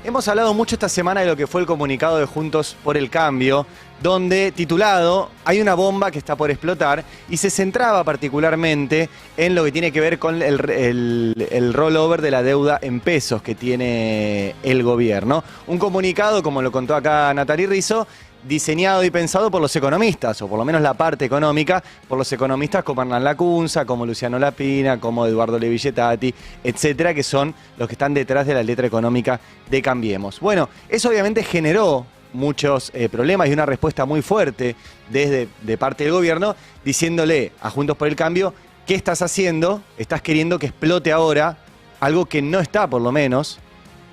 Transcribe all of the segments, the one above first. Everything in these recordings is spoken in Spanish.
Hemos hablado mucho esta semana de lo que fue el comunicado de Juntos por el Cambio, donde, titulado, hay una bomba que está por explotar, y se centraba particularmente en lo que tiene que ver con el rollover de la deuda en pesos que tiene el gobierno. Un comunicado, como lo contó acá Natalie Rizzo, diseñado y pensado por los economistas, o por lo menos la parte económica, por los economistas como Hernán Lacunza, como Luciano Lapina, como Eduardo Levi-Gettati, etcétera, que son los que están detrás de la letra económica de Cambiemos. Bueno, eso obviamente generó muchos problemas y una respuesta muy fuerte de parte del gobierno, diciéndole a Juntos por el Cambio: ¿qué estás haciendo? Estás queriendo que explote ahora algo que no está, por lo menos,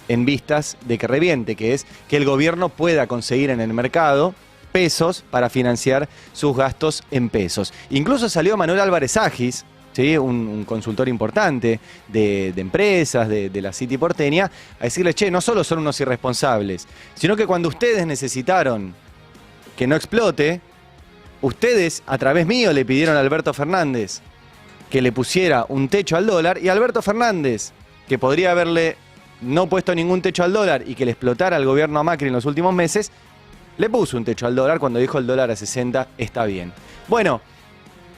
en vistas de que reviente, que es que el gobierno pueda conseguir en el mercado pesos para financiar sus gastos en pesos. Incluso salió Manuel Álvarez Agis, ¿sí? un consultor importante de empresas, de la City porteña, a decirle: che, no solo son unos irresponsables, sino que cuando ustedes necesitaron que no explote, ustedes a través mío le pidieron a Alberto Fernández que le pusiera un techo al dólar, y Alberto Fernández, que podría haberle no puesto ningún techo al dólar y que le explotara al gobierno a Macri en los últimos meses, le puso un techo al dólar cuando dijo el dólar a 60 está bien. Bueno,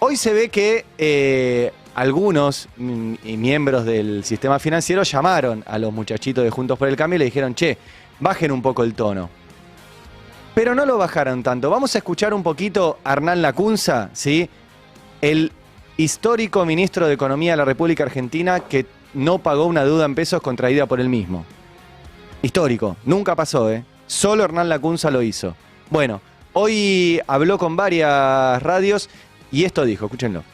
hoy se ve que algunos miembros del sistema financiero llamaron a los muchachitos de Juntos por el Cambio y le dijeron: che, bajen un poco el tono. Pero no lo bajaron tanto. Vamos a escuchar un poquito a Hernán Lacunza, ¿sí? El histórico ministro de Economía de la República Argentina, que no pagó una deuda en pesos contraída por él mismo. Histórico, nunca pasó, ¿eh? Solo Hernán Lacunza lo hizo. Bueno, hoy habló con varias radios y esto dijo, escúchenlo.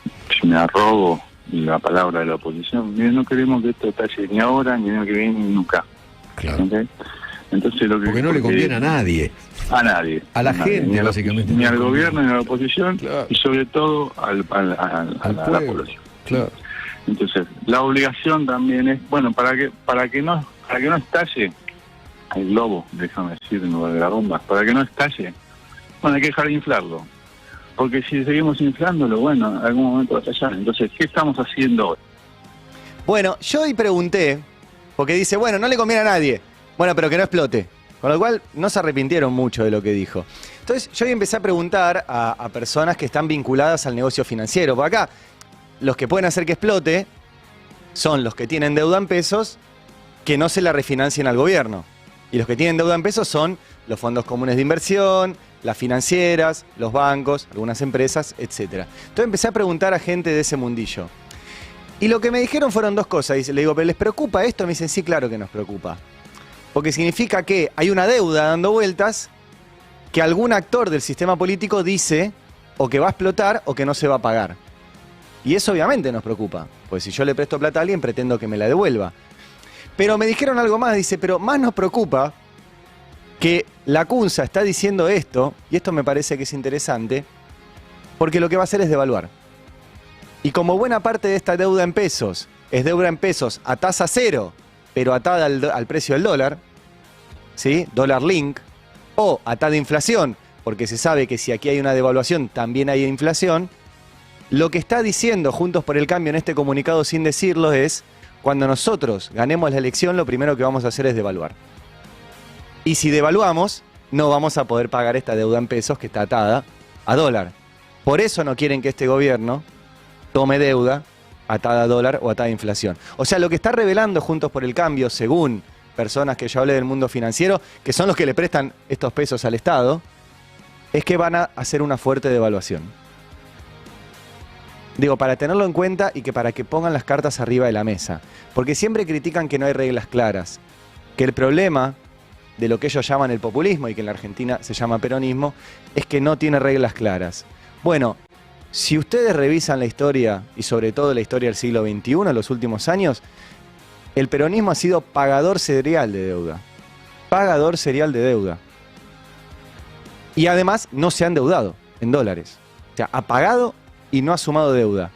Si me arrogo la palabra de la oposición, miren, no queremos que esto talle ni ahora, ni el año que viene, ni nunca. Claro. ¿Okay? Entonces, porque no le conviene a nadie. A nadie. A la gente, básicamente. Ni al gobierno, ni a la oposición, claro. Y sobre todo a la población. Claro. Entonces, la obligación también es, bueno, para que no estalle el globo, déjame decir en lugar de la bomba, para que no estalle, bueno, hay que dejar de inflarlo. Porque si seguimos inflándolo, bueno, en algún momento va a estallar. Entonces, ¿qué estamos haciendo hoy? Bueno, yo hoy pregunté, porque dice, bueno, no le conviene a nadie. Bueno, pero que no explote. Con lo cual, no se arrepintieron mucho de lo que dijo. Entonces, yo hoy empecé a preguntar a personas que están vinculadas al negocio financiero. Por acá, los que pueden hacer que explote son los que tienen deuda en pesos que no se la refinancien al gobierno. Y los que tienen deuda en pesos son los fondos comunes de inversión, las financieras, los bancos, algunas empresas, etc. Entonces empecé a preguntar a gente de ese mundillo. Y lo que me dijeron fueron dos cosas. Y le digo, ¿pero les preocupa esto? Me dicen, sí, claro que nos preocupa. Porque significa que hay una deuda dando vueltas que algún actor del sistema político dice o que va a explotar o que no se va a pagar. Y eso obviamente nos preocupa, pues si yo le presto plata a alguien pretendo que me la devuelva. Pero me dijeron algo más, dice, pero más nos preocupa que Lacunza está diciendo esto, y esto me parece que es interesante, porque lo que va a hacer es devaluar. Y como buena parte de esta deuda en pesos es deuda en pesos a tasa cero, pero atada al precio del dólar, ¿sí? Dólar link, o atada a inflación, porque se sabe que si aquí hay una devaluación también hay inflación. Lo que está diciendo Juntos por el Cambio en este comunicado sin decirlo es: cuando nosotros ganemos la elección, lo primero que vamos a hacer es devaluar. Y si devaluamos, no vamos a poder pagar esta deuda en pesos que está atada a dólar. Por eso no quieren que este gobierno tome deuda atada a dólar o atada a inflación. O sea, lo que está revelando Juntos por el Cambio, según personas que yo hablé del mundo financiero, que son los que le prestan estos pesos al Estado, es que van a hacer una fuerte devaluación. Digo, para tenerlo en cuenta y que para que pongan las cartas arriba de la mesa. Porque siempre critican que no hay reglas claras. Que el problema de lo que ellos llaman el populismo y que en la Argentina se llama peronismo, es que no tiene reglas claras. Bueno, si ustedes revisan la historia, y sobre todo la historia del siglo XXI, en los últimos años, el peronismo ha sido pagador serial de deuda. Pagador serial de deuda. Y además no se ha endeudado en dólares. O sea, ha pagado y no ha sumado deuda.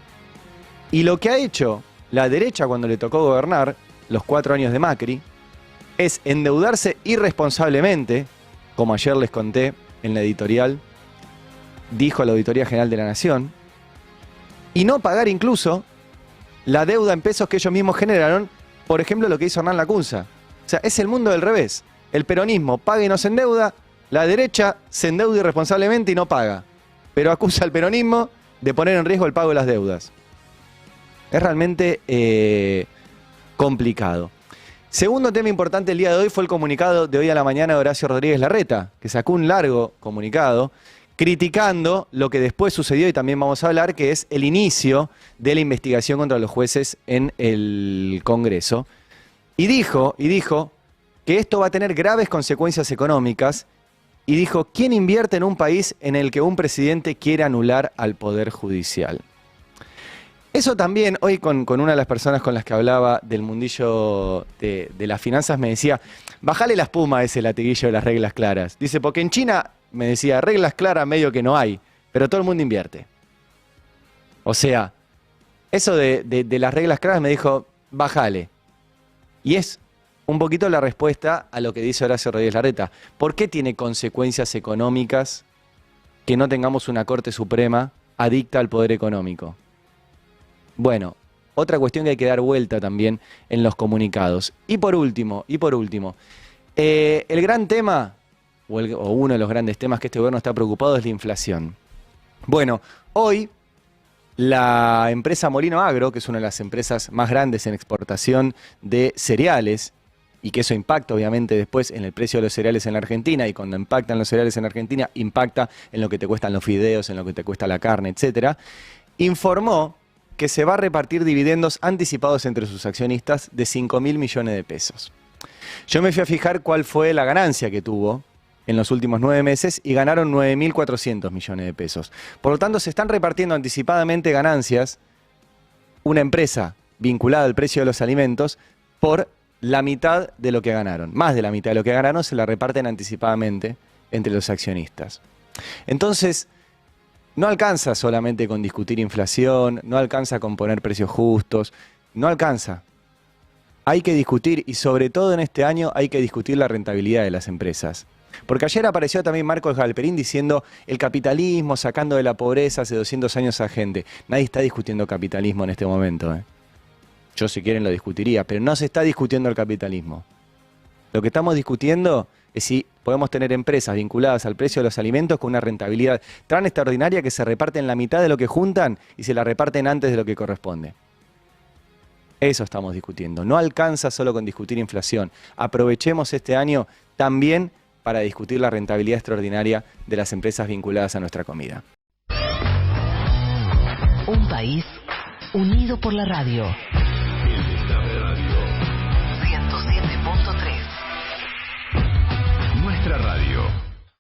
Y lo que ha hecho la derecha cuando le tocó gobernar, los 4 años de Macri, es endeudarse irresponsablemente, como ayer les conté en la editorial, dijo la Auditoría General de la Nación, y no pagar incluso la deuda en pesos que ellos mismos generaron, por ejemplo, lo que hizo Hernán Lacunza. O sea, es el mundo del revés. El peronismo paga y no se endeuda, la derecha se endeuda irresponsablemente y no paga, pero acusa al peronismo de poner en riesgo el pago de las deudas. Es realmente complicado. Segundo tema importante el día de hoy fue el comunicado de hoy a la mañana de Horacio Rodríguez Larreta, que sacó un largo comunicado criticando lo que después sucedió, y también vamos a hablar, que es el inicio de la investigación contra los jueces en el Congreso. Y dijo que esto va a tener graves consecuencias económicas, y dijo, ¿quién invierte en un país en el que un presidente quiere anular al Poder Judicial? Eso también, hoy con una de las personas con las que hablaba del mundillo de las finanzas, me decía, bájale la espuma a ese latiguillo de las reglas claras. Dice, porque en China, me decía, reglas claras medio que no hay, pero todo el mundo invierte. O sea, eso de las reglas claras me dijo, bájale. Y es un poquito la respuesta a lo que dice Horacio Rodríguez Larreta. ¿Por qué tiene consecuencias económicas que no tengamos una Corte Suprema adicta al poder económico? Bueno, otra cuestión que hay que dar vuelta también en los comunicados. Y por último, el gran tema, o uno de los grandes temas que este gobierno está preocupado es la inflación. Bueno, hoy la empresa Molino Agro, que es una de las empresas más grandes en exportación de cereales, y que eso impacta obviamente después en el precio de los cereales en la Argentina, y cuando impactan los cereales en Argentina, impacta en lo que te cuestan los fideos, en lo que te cuesta la carne, etcétera, informó que se va a repartir dividendos anticipados entre sus accionistas de 5.000 millones de pesos. Yo me fui a fijar cuál fue la ganancia que tuvo en los últimos 9 meses y ganaron 9.400 millones de pesos. Por lo tanto, se están repartiendo anticipadamente ganancias, una empresa vinculada al precio de los alimentos, por la mitad de lo que ganaron. Más de la mitad de lo que ganaron se la reparten anticipadamente entre los accionistas. Entonces, no alcanza solamente con discutir inflación, no alcanza con poner precios justos, no alcanza. Hay que discutir, y sobre todo en este año, hay que discutir la rentabilidad de las empresas. Porque ayer apareció también Marcos Galperín diciendo el capitalismo sacando de la pobreza hace 200 años a gente. Nadie está discutiendo capitalismo en este momento. Yo, si quieren, lo discutiría, pero no se está discutiendo el capitalismo. Lo que estamos discutiendo es si podemos tener empresas vinculadas al precio de los alimentos con una rentabilidad tan extraordinaria que se reparten la mitad de lo que juntan y se la reparten antes de lo que corresponde. Eso estamos discutiendo. No alcanza solo con discutir inflación. Aprovechemos este año también para discutir la rentabilidad extraordinaria de las empresas vinculadas a nuestra comida. Un país unido por la radio. El Destape Radio. 107.3. Nuestra radio.